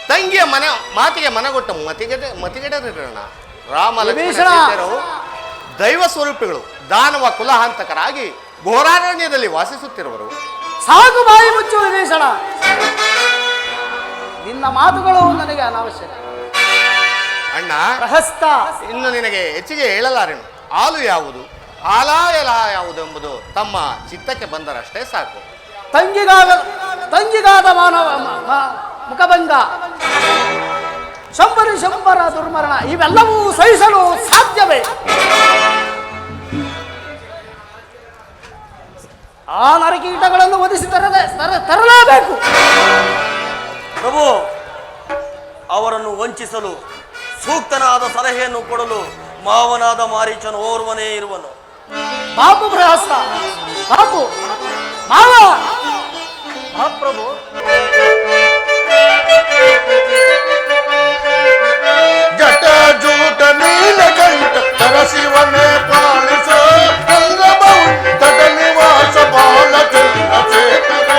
ತಂಗಿಯ ಮಾತಿಗೆ ಮನಗೊಟ್ಟ ಮತಿಗೆಡರಣ ರಾಮ ಲಕ್ಷ್ಮಣರು ದೈವ ಸ್ವರೂಪಿಗಳು, ದಾನವ ಕುಲಹಾಂತಕರಾಗಿ ಘೋರಾರಣ್ಯದಲ್ಲಿ ವಾಸಿಸುತ್ತಿರುವರು. ಸಾಕು ಬಾಯಿ ಮುಚ್ಚು ವಿಭೀಷಣ, ನಿನ್ನ ಮಾತುಗಳು ನನಗೆ ಅನಾವಶ್ಯಕ. ಅಣ್ಣ ಪ್ರಹಸ್ತ, ಇನ್ನು ನಿನಗೆ ಹೆಚ್ಚಿಗೆ ಹೇಳಲಾರೆನು. ಹಾಲು ಯಾವುದು ಹಾಲಾಯಲ ಯಾವುದು ಎಂಬುದು ತಮ್ಮ ಚಿತ್ತಕ್ಕೆ ಬಂದರಷ್ಟೇ ಸಾಕು. ತಂಗಿಗಾದ ಮಾನವ ಮುಖಭಂಗ, ಶಂಬರ ದುರ್ಮರಣ ಇವೆಲ್ಲವೂ ಸಹಿಸಲು ಸಾಧ್ಯವೇ? ಆ ನರಕೀಟಗಳನ್ನು ಒದಿಸಿ ತರಲೇಬೇಕು. ಪ್ರಭು, ಅವರನ್ನು ವಂಚಿಸಲು ಸೂಕ್ತನಾದ ಸಲಹೆಯನ್ನು ಕೊಡಲು ಮಾವನಾದ ಮಾರೀಚನು ಓರ್ವನೇ ಇರುವನು. ಬಾಪು ಪ್ರಹಸ್ತ, ಬಾಪು ಮಾವ ಮಹಾಪ್ರಭು. ಜಟ ಜೂಟ ನೀಲಕಂಠ ತರಸಿವನೆ ಪಾಲಿಸ ತಟ ನಿವಾಸ ಬಾಲ ಚಂದ್ರಶೇಖರ.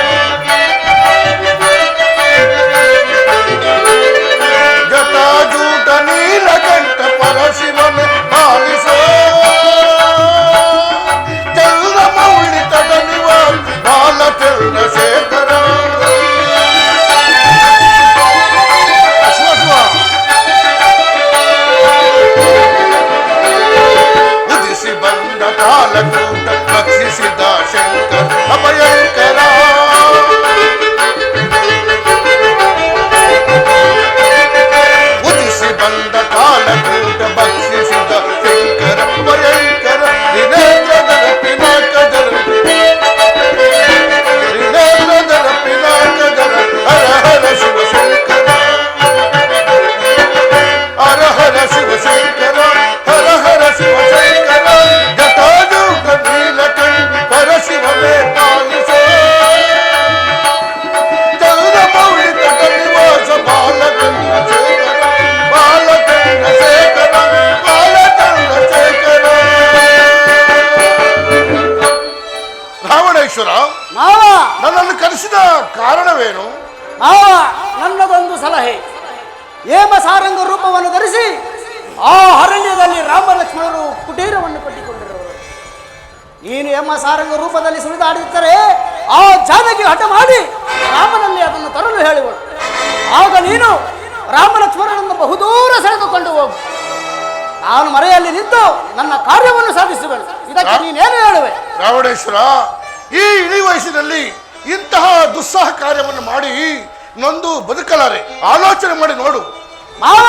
ಜಟ ಜೂಟ ನೀಲಕಂಠ ಪರಶಿವನೆ ಪಾಲಿಸ ಚಂದ್ರಮೌಳಿ ತಟ ನಿವಾಸ ಬಾಲ ಚಂದ್ರಶೇಖರ. ಉದಿಸಿ ಬಂದ ಕಾಲಕೂಟ ಭಕ್ಷಿಸಿದ ಶಂಕರ ಅಭಯಂಕರ. ಉದಿಸಿ ಬಂದ ಕಾಲಕೂಟ ಭಕ್ಷಿಸಿದ ಶಂಕರ ಅಭಯಂಕರ. ತ್ರಿನೇತ್ರದರ ಪಿನಾಕದರ ತ್ರಿನೇತ್ರದರ ಪಿನಾಕದರ ಹರ ಹರ ಶಿವಶಂಕರ, ಹರ ಹರ ಶಿವಶಂಕರ, ಹರ ಹರ ಶಿವಶಂಕರ. ಜಟಾಜೂಟ ನೀಲಕಂಠ ಪರಶಿವನೇ ಪಾಲಿಸ ಚಂದ್ರಮೌಳಿ ತಟ ನಿವಾಸ ಬಾಲಚಂದ್ರಶೇಖರ, ಬಾಲಚಂದ್ರಶೇಖರ, ಬಾಲಚಂದ್ರಶೇಖರ. ರಾವಣೇಶ್ವರ, ಮಾವ ನನ್ನನ್ನು ಕರೆಸಿದ ಕಾರಣವೇನು? ಮಾವ, ನನ್ನದೊಂದು ಸಲಹೆ. ಹೇಮ ಸಾರಂಗ ರೂಪವನ್ನು ಧರಿಸಿ ಆ ಅರಣ್ಯದಲ್ಲಿ ರಾಮ ಲಕ್ಷ್ಮಣರು ಕುಟೀರವನ್ನು ಕಟ್ಟಿಕೊಂಡಿರುವರು. ನೀನು ಹೇಮ ಸಾರಂಗ ರೂಪದಲ್ಲಿ ಸುಳಿದಾಡಿದ್ದರೆ ಆ ಜಾನಕಿ ಹಠ ಮಾಡಿ ರಾಮನಲ್ಲಿ ಅದನ್ನು ತರಲು ಹೇಳಿವಳು. ಆಗ ನೀನು ರಾಮ ಲಕ್ಷ್ಮಣರನ್ನು ಬಹುದೂರ ಸೆಳೆದುಕೊಂಡು ಹೋಗು. ನಾನು ಮರೆಯಲ್ಲಿ ನಿಂತು ನನ್ನ ಕಾರ್ಯವನ್ನು ಸಾಧಿಸುವೆನು. ಇದಕ್ಕೆ ನೀನೇನು ಹೇಳುವೆ? ರಾವಣೇಶ್ವರ, ಈ ಇಳಿ ವಯಸ್ಸಿನಲ್ಲಿ ಇಂತಹ ದುಸ್ಸಾಹ ಕಾರ್ಯವನ್ನು ಮಾಡಿ ನೊಂದು ಬದುಕಲಾರೆ. ಆಲೋಚನೆ ಮಾಡಿ ನೋಡು. ಮಾವ,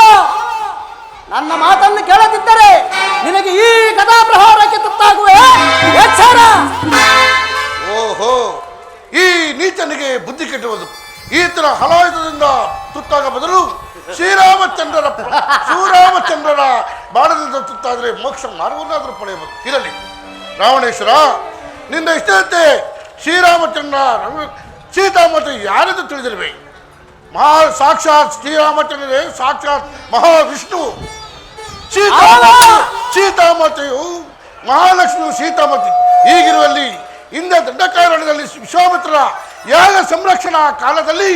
ನನ್ನ ಮಾತನ್ನು ಕೇಳದಿದ್ದರೆ ನಿನಗೆ ಈ ಗದಾ ಪ್ರಹಾರಕ್ಕೆ ತುತ್ತಾಗುವೆ. ಎಚ್ಚರ! ಓಹೋ, ಈ ನೀಚನಿಗೆ ಬುದ್ಧಿ ಕೆಟ್ಟುವುದು. ಈತನ ಹಲಾಯುಧದಿಂದ ತುತ್ತಾಗ ಬದಲು ಶ್ರೀರಾಮಚಂದ್ರರ ಬಾಣದಿಂದ ತುತ್ತಾದರೆ ಮೋಕ್ಷ ಮಾರ್ಗವನ್ನಾದರೂ ಪಡೆಯಬಹುದು. ಇರಲಿ ರಾವಣೇಶ್ವರ, ನಿನ್ನ ಇಷ್ಟದಂತೆ ಶ್ರೀರಾಮಚಂದ್ರ ಸೀತಾಮಾತೆ ಯಾರೆಂದು ತಿಳಿದಿರುವೆ. ಸಾಕ್ಷಾತ್ ಶ್ರೀರಾಮಚಂದ್ರನೇ ಸಾಕ್ಷಾತ್ ಮಹಾವಿಷ್ಣು. ಸೀತಾಮಾತೆಯು ಮಹಾಲಕ್ಷ್ಮಿಯು ಸೀತಾಮಾತೆ. ಹೀಗಿರುವಲ್ಲಿ ಹಿಂದೆ ದಂಡಕಾರಣ್ಯದಲ್ಲಿ ವಿಶ್ವಾಮಿತ್ರರ ಯಾಗ ಸಂರಕ್ಷಣಾ ಕಾಲದಲ್ಲಿ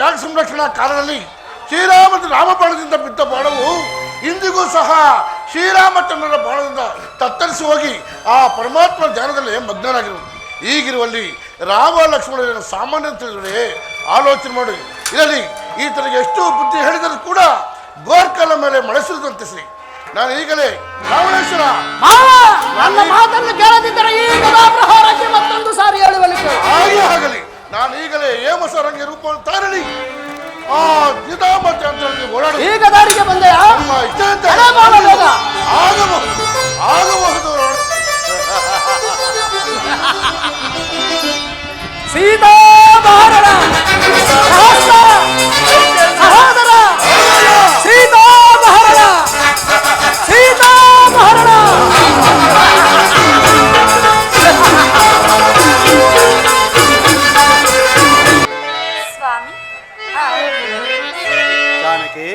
ಯಾಗ ಸಂರಕ್ಷಣಾ ಕಾಲದಲ್ಲಿ ಶ್ರೀರಾಮಚಂದ್ರ ರಾಮಬಾಣದಿಂದ ಬಿದ್ದ ಬಾಣವು ಇಂದಿಗೂ ಸಹ ಶ್ರೀರಾಮಚಂದ್ರನ ಬಾಣದಿಂದ ತತ್ತರಿಸಿ ಹೋಗಿ ಆ ಪರಮಾತ್ಮ ಧ್ಯಾನದಲ್ಲಿ ಮಗ್ನರಾಗಿರುವುದು. ಹೀಗಿರುವಲ್ಲಿ ರಾಮ ಲಕ್ಷ್ಮಣನ ಸಾಮಾನ್ಯ ತಿಳಿದರೆ ಆಲೋಚನೆ ಮಾಡಿ. ಇರಲಿ, ಈತನಿಗೆ ಎಷ್ಟು ಬುದ್ಧಿ ಹೇಳಿದರೂ ಕೂಡ ಗೋರ್ಕಲ ಮೇಲೆ ಮಳೆ ಸುರಿದಂತೆ ಶ್ರೀ. ನಾನು ಈಗಲೇ ರಾವಣೇಶ್ವರ, ನನ್ನ ಮಾತನ್ನು ಕೇಳದಿದ್ದರೆ ಈ ಗದಾ ಪ್ರಹಾರಕ್ಕೆ ಮತ್ತೊಂದು ಸಾರಿ ಹೇಳುವಲಿಕ್ಕೆ. ಹಾಗೆ ಆಗಲಿ. ನಾನು ಈಗಲೇ ಹೇಮಸಾರಂಗಿ ರೂಪವನ್ನು ತಾರಲಿ ಆ ಸೀತಾಮಾತೆ ಅಂತ ಓಡಾಡಿ ಈ ಗದಾರಿಗೆ ಬಂದೆ. ಆಗಬಹುದು ಆಗಬಹುದು. ಸೀತಾ ಮಹಾರಣ ಸಹೋದರ ಸೀತಾ ಮಹಾರಣ ಸೀತಾ ಮಹಾರಣ. ಸ್ವಾಮಿ, ಜಾನಕಿ,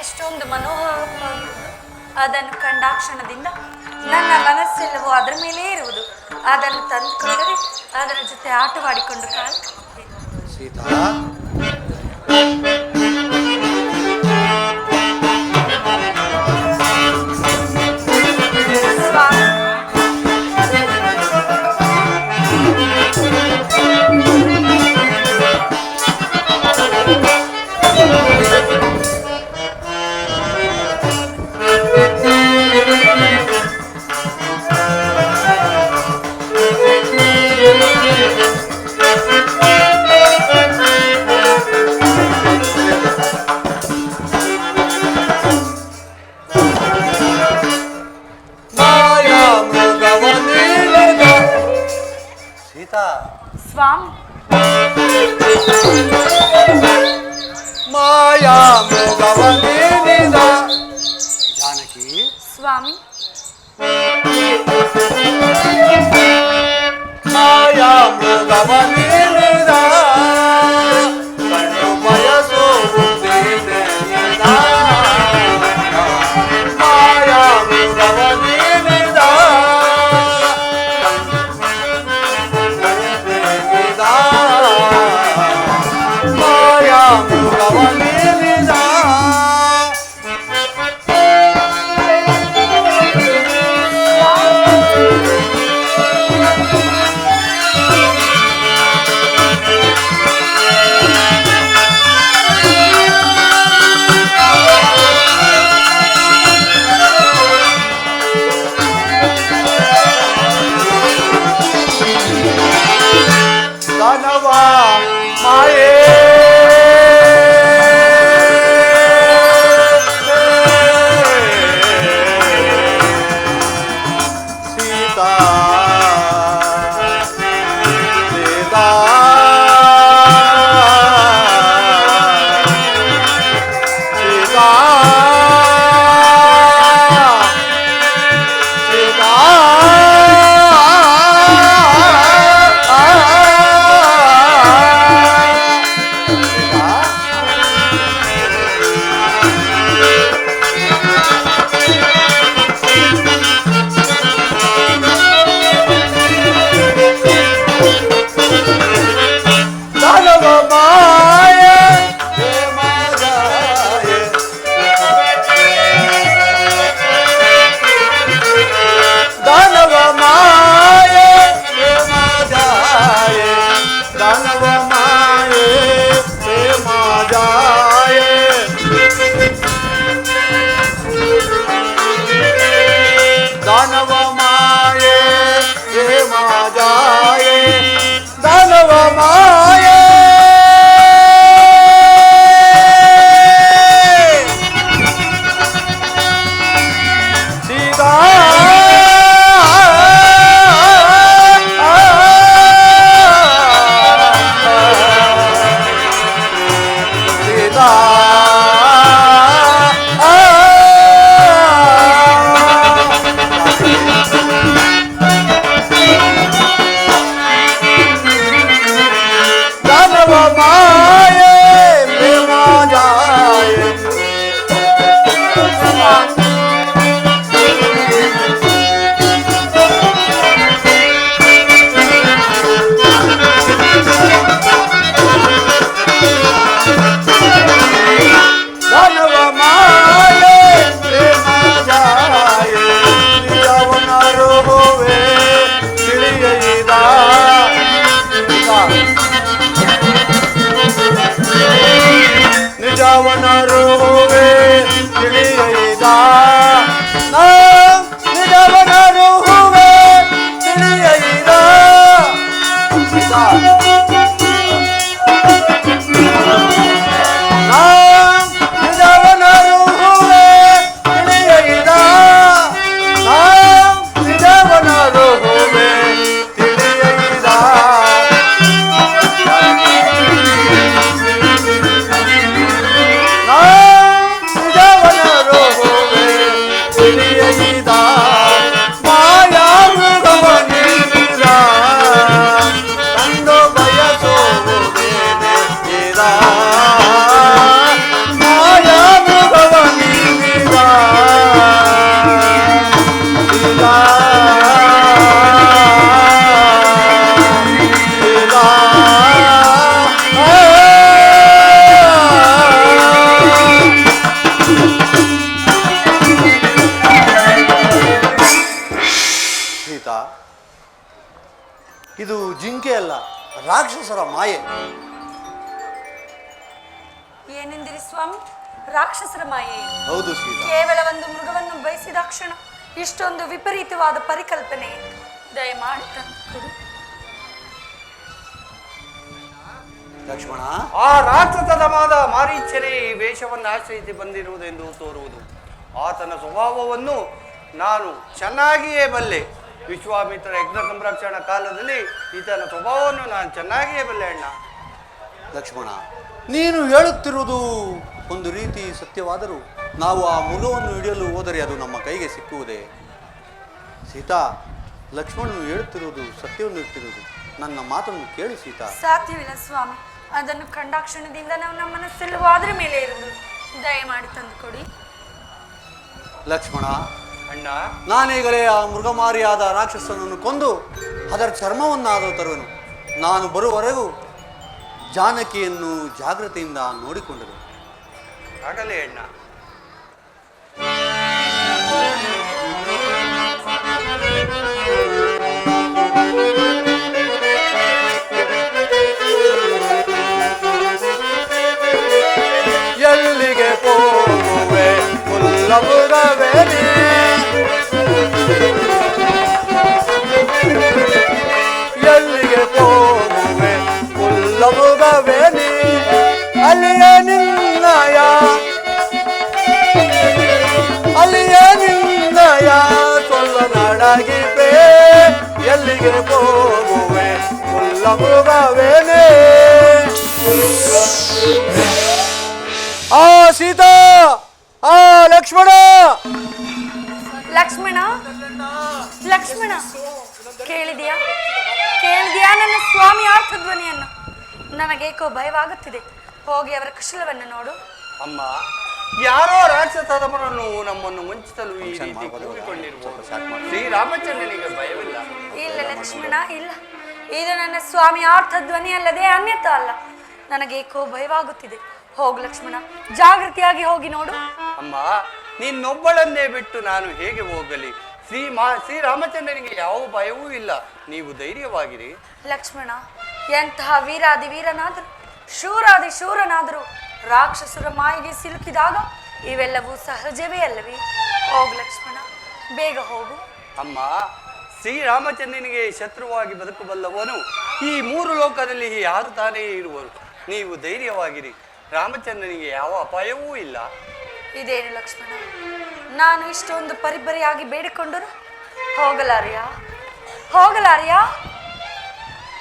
ಎಷ್ಟೊಂದು ಮನೋಹರವಾಗಿರುವುದು. ಅದನ್ನು ಕಂಡಾಕ್ಷಣದಿಂದ ನನ್ನ ಮನಸ್ಸೆಲ್ಲವೂ ಅದರ ಮೇಲೆ ಇರುವುದು. ಅದನ್ನು ತಂದುಕೊಂಡರೆ ಅದರ ಜೊತೆ ಆಟವಾಡಿಕೊಂಡು ಕಾಲ ಸೀತಾ, ಸ್ವಾಮಿ, ಸ್ವಾಮಿ, ಮಾಯಾ ಮೃಗವನೇನಿದ. ಜಾನಕಿ, ಸ್ವಾಮಿ, ಮಾಯಾ ಮೃಗವನೇನಿದ. ಕಣ್ಣು ಬಯಸುವುದೇನಿದ. ಮಾಯಾ ಮೃಗವನೇನಿದ. ಮಾಯಾ ಮೃಗವನೇನಿದ. ಇದು ಜಿಂಕೆ ಅಲ್ಲ, ರಾಕ್ಷಸರ ಮಾಯೆ. ಏನೆಂದಿರಿ ಸ್ವಾಮಿ? ರಾಕ್ಷಸರ ಮಾಯೆ? ಹೌದು ಸೀತಾ. ಕೇವಲ ಒಂದು ಮೃಗವನ್ನು ಬಯಸಿದ ಕ್ಷಣ ಇಷ್ಟೊಂದು ವಿಪರೀತವಾದ ಪರಿಕಲ್ಪನೆ ದಯಮಾಡಿ ತಂದು ಲಕ್ಷ್ಮಣ, ಆ ರಾಕ್ಷಸದ ಮಾದ ಮಾರೀಚನೇ ಈ ವೇಷವನ್ನು ಆಶ್ರಯಿಸಿ ಬಂದಿರುವುದೆಂದು ತೋರುವುದು. ಆತನ ಸ್ವಭಾವವನ್ನು ನಾನು ಚೆನ್ನಾಗಿಯೇ ಬಲ್ಲೆ. ವಿಶ್ವಾಮಿತ್ರ ಯಜ್ಞ ಸಂರಕ್ಷಣಾ ಕಾಲದಲ್ಲಿ ಈತನ ಸ್ವಭಾವವನ್ನು ನಾನು ಚೆನ್ನಾಗಿಯೇ ಬಲ್ಲೆ ಅಣ್ಣ. ಲಕ್ಷ್ಮಣ, ನೀನು ಹೇಳುತ್ತಿರುವುದು ಒಂದು ರೀತಿ ಸತ್ಯವಾದರೂ ನಾವು ಆ ಮೃಗವನ್ನು ಹಿಡಿಯಲು ಹೋದರೆ ಅದು ನಮ್ಮ ಕೈಗೆ ಸಿಕ್ಕುವುದೇ? ಸೀತಾ, ಲಕ್ಷ್ಮಣನು ಹೇಳುತ್ತಿರುವುದು ಸತ್ಯವನ್ನು ಇಟ್ಟಿರುವುದು. ನನ್ನ ಮಾತನ್ನು ಕೇಳು ಸೀತಾ. ಸಾಧ್ಯವಿಲ್ಲ ಸ್ವಾಮಿ, ಅದನ್ನು ಕಂಡಾಕ್ಷಣದಿಂದ ನಾವು ನಮ್ಮ ಮನಸ್ಸೆಲ್ಲವಾದ್ರ ಮೇಲೆ ಇರುವುದು. ದಯಮಾಡಿ ತಂದುಕೊಡಿ. ಲಕ್ಷ್ಮಣ ಅಣ್ಣ, ನಾನೀಗಲೇ ಆ ಮೃಗಮಾರಿಯಾದ ರಾಕ್ಷಸನನ್ನು ಕೊಂದು ಅದರ ಚರ್ಮವನ್ನಾದರೂ ತರುವೆನು. ನಾನು ಬರುವವರೆಗೂ ಜಾನಕಿಯನ್ನು ಜಾಗ್ರತೆಯಿಂದ ನೋಡಿಕೊಂಡರು. ಆಗಲೇ ಅಣ್ಣ. ಎಲ್ಲಿಗೆ ಹೋಗುವೆ ಮುಲ್ಲಮುಗವೇನೆ, ಎಲ್ಲಿಗೆ ಹೋಗುವೆ ಮುಲ್ಲಮುಗವೇನೆ, ಎಲ್ಲಿಗೆ ಹೋಗುವೆ ಮುಲ್ಲ ಮೃಗವೇನೆ. ಆ ಸೀತಾ, ಆ ಲಕ್ಷ್ಮಣ. ಲಕ್ಷ್ಮಣ, ಲಕ್ಷ್ಮಣ, ಕೇಳಿದ್ಯಾ ನನ್ನ ಸ್ವಾಮಿ ಆರ್ಥಧ್ವನಿಯನ್ನು? ನನಗೇಕೋ ಭಯವಾಗುತ್ತಿದೆ. ಹೋಗಿ ಅವರ ಕುಶಲವನ್ನು ನೋಡು. ಅಮ್ಮ, ಯಾರೋ ರಾಕ್ಷಸರನ್ನು ನಮ್ಮನ್ನು ಮುಂಚಿಸಲು ಈ ರೀತಿ ಕೂಡಿಕೊಂಡಿರುವುದು ಶ್ರೀರಾಮಚಂದ್ರನಿಗೆ ಭಯವಿಲ್ಲ. ಇಲ್ಲ ಲಕ್ಷ್ಮಣ, ಇಲ್ಲ. ಇದು ನನ್ನ ಸ್ವಾಮಿ ಆರ್ಥಧ್ವನಿ ಅಲ್ಲದೆ ಅನ್ಯತ ಅಲ್ಲ. ನನಗೇಕೋ ಭಯವಾಗುತ್ತಿದೆ. ಹೋಗು ಲಕ್ಷ್ಮಣ, ಜಾಗೃತಿಯಾಗಿ ಹೋಗಿ ನೋಡು. ಅಮ್ಮ, ನಿನ್ನೊಬ್ಬಳನ್ನೇ ಬಿಟ್ಟು ನಾನು ಹೇಗೆ ಹೋಗಲಿ? ಶ್ರೀರಾಮಚಂದ್ರನಿಗೆ ಯಾವ ಭಯವೂ ಇಲ್ಲ. ನೀವು ಧೈರ್ಯವಾಗಿರಿ. ಲಕ್ಷ್ಮಣ, ಎಂತಹ ವೀರಾದಿ ವೀರನಾದರೂ ಶೂರಾದಿ ಶೂರನಾದರೂ ರಾಕ್ಷಸರ ಮಾಯಿಗೆ ಸಿಲುಕಿದಾಗ ಇವೆಲ್ಲವೂ ಸಹಜವೇ ಅಲ್ಲವೇ? ಹೋಗು ಲಕ್ಷ್ಮಣ, ಬೇಗ ಹೋಗು. ಅಮ್ಮ, ಶ್ರೀರಾಮಚಂದ್ರನಿಗೆ ಶತ್ರುವಾಗಿ ಬದುಕಬಲ್ಲವನು ಈ ಮೂರು ಲೋಕದಲ್ಲಿ ಯಾರು ತಾನೇ ಇರುವರು. ನೀವು ಧೈರ್ಯವಾಗಿರಿ. ರಾಮಚಂದ್ರನಿಗೆ ಯಾವ ಅಪಾಯವೂ ಇಲ್ಲ. ಇದೇನು ಲಕ್ಷ್ಮಣ, ನಾನು ಇಷ್ಟೊಂದು ಪರಿಪರಿಯಾಗಿ ಬೇಡಿಕೊಂಡರು ಹೋಗಲಾರಿಯಾ?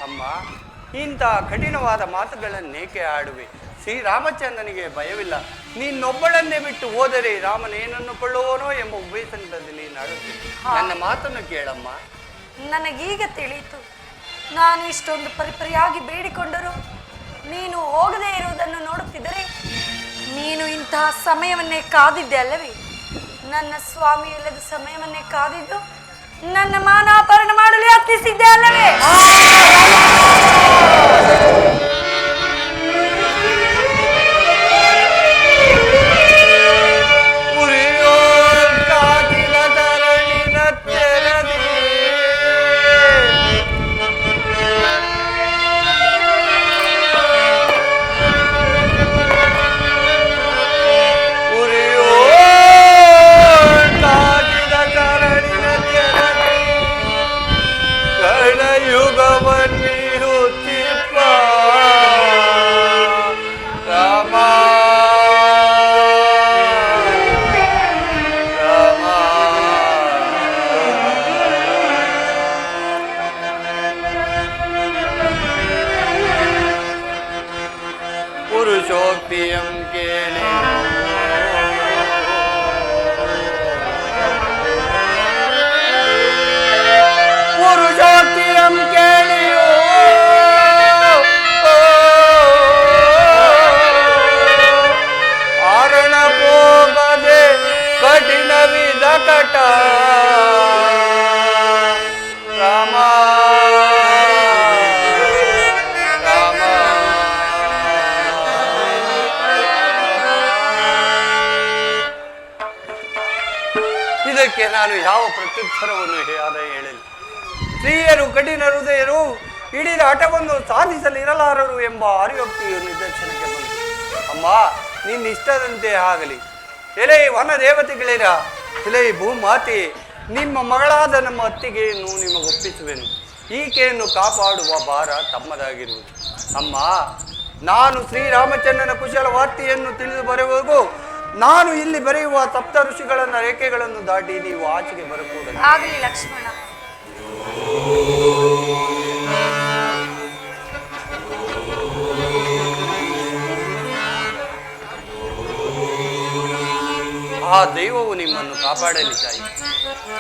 ಅಮ್ಮ, ಇಂಥ ಕಠಿಣವಾದ ಮಾತುಗಳನ್ನೇಕೆ ಆಡುವೆ? ಶ್ರೀರಾಮಚಂದ್ರನಿಗೆ ಭಯವಿಲ್ಲ. ನೀನೊಬ್ಬಳನ್ನೇ ಬಿಟ್ಟು ಹೋದರೆ ರಾಮನೇನನ್ನು ಕೊಳ್ಳುವನೋ ಎಂಬ ಉಭಯಸಂಕಟದಲ್ಲಿ ನಾಡುತ್ತೇನೆ. ನನ್ನ ಮಾತನ್ನು ಕೇಳಮ್ಮ. ನನಗೀಗ ತಿಳಿಯಿತು. ನಾನು ಇಷ್ಟೊಂದು ಪರಿಪರಿಯಾಗಿ ಬೇಡಿಕೊಂಡರು ನೀನು ಹೋಗದೇ ಇರುವುದನ್ನು ನೋಡುತ್ತಿದ್ದರೆ ನೀನು ಇಂತಹ ಸಮಯವನ್ನೇ ಕಾದಿದ್ದೆ ಅಲ್ಲವೇ? ನನ್ನ ಸ್ವಾಮಿ ಇಲ್ಲದ ಸಮಯವನ್ನೇ ಕಾದಿದ್ದು ನನ್ನ ಮಾನಾಪರಣ ಮಾಡಲು ಯತ್ನಿಸಿದ್ದೆ ಅಲ್ಲವೇ? पुरुषोक्तियं केळे पुरुषोक्तियं केळियो आरण पोगदे कठिन विध कट रामा ಇದಕ್ಕೆ ನಾನು ಯಾವ ಪ್ರತ್ಯುತ್ತರವನ್ನು ಹೇಳಲಿ? ಸ್ತ್ರೀಯರು ಕಠಿಣ ಹೃದಯರು ಹಿಡಿದ ಹಠವನ್ನು ಸಾಧಿಸಲಿರಲಾರರು ಎಂಬ ಅರಿಯೋಕ್ತಿಯು ನಿದರ್ಶನಕ್ಕೆ ಬಂತು. ಅಮ್ಮ, ನಿನ್ನ ಇಷ್ಟದಂತೆ ಆಗಲಿ. ಎಲೆ ವನ ದೇವತೆಗಳಿರ, ಎಲೆ ಭೂಮಾತೆ, ನಿಮ್ಮ ಮಗಳಾದ ನಮ್ಮ ಅತ್ತಿಗೆಯನ್ನು ನಿಮಗೊಪ್ಪಿಸುವೆನು. ಈಕೆಯನ್ನು ಕಾಪಾಡುವ ಭಾರ ತಮ್ಮದಾಗಿರುವುದು. ಅಮ್ಮ, ನಾನು ಶ್ರೀರಾಮಚಂದ್ರನ ಕುಶಲ ವಾರ್ತೆಯನ್ನು ತಿಳಿದು ಬರುವವರೆಗೂ ನಾನು ಇಲ್ಲಿ ಬರೆಯುವ ಸಪ್ತ ಋಷಿಗಳನ್ನ ರೇಖೆಗಳನ್ನು ದಾಟಿ ನೀವು ಆಚೆಗೆ ಬರಕೂಡದು. ಆಗಲಿ ಲಕ್ಷ್ಮಣ. ಆ ದೈವವು ನಿಮ್ಮನ್ನು ಕಾಪಾಡಲಿ ತಾಯಿ.